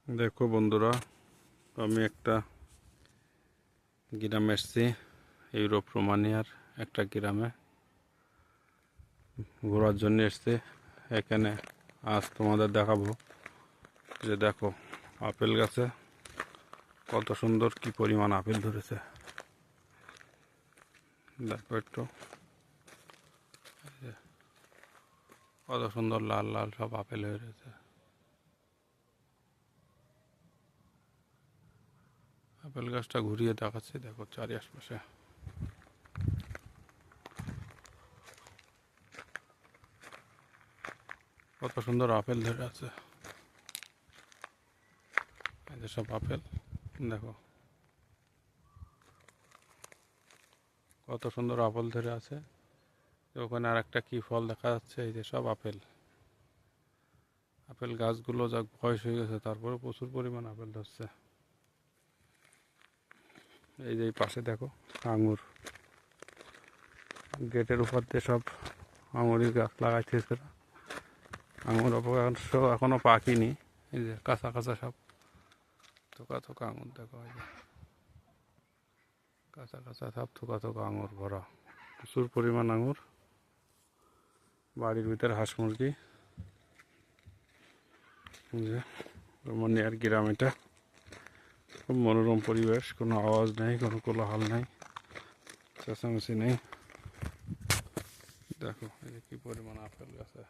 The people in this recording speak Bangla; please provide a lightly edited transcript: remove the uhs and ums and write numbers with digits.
দেখো বন্ধুরা, আমি একটা গ্রামে এসেছি। ইউরোপ রোমানিয়ার একটা গ্রামে ঘোরার জন্য এসেছি। এখানে আজ তোমাদের দেখাবো যে দেখো আপেল গাছে কত সুন্দর কি পরিমাণ আপেল ধরেছে। দেখো একটু, কত সুন্দর লাল লাল সব আপেল হয়ে রয়েছে। আপেল গাছটা ঘুরিয়ে দেখাচ্ছি, দেখো চারি আশপাশে কত সুন্দর আপেল ধরে আছে। এই যে সব আপেল, দেখো কত সুন্দর আপেল ধরে আছে। ওখানে আর একটা কি ফল দেখা যাচ্ছে, এই যে সব আপেল। আপেল গাছগুলো যা বয়স হয়ে গেছে, তারপরে প্রচুর পরিমাণ আপেল ধরছে। এই যে পাশে দেখো আঙুর, গেটের উপর দিয়ে সব আঙুরের গাছ লাগাইতেছে। আঙুর অবশ্য এখনো পাকিনি, এই যে কাঁচা কাঁচা সব থোকা থোকা আঙুর। দেখো এই যে কাঁচা কাঁচা সব থোকা থোকা আঙুর ভরা, প্রচুর পরিমাণ আঙুর। বাড়ির ভিতরে হাঁস মুরগি। যে রোমানিয়ার গ্রাম, এটা খুব মনোরম পরিবেশ, কোনো আওয়াজ নেই, কোনো কোলাহল নেই, চেঁচামেচি নেই। দেখো এই যে কি পরিমাণ আপেল গাছে।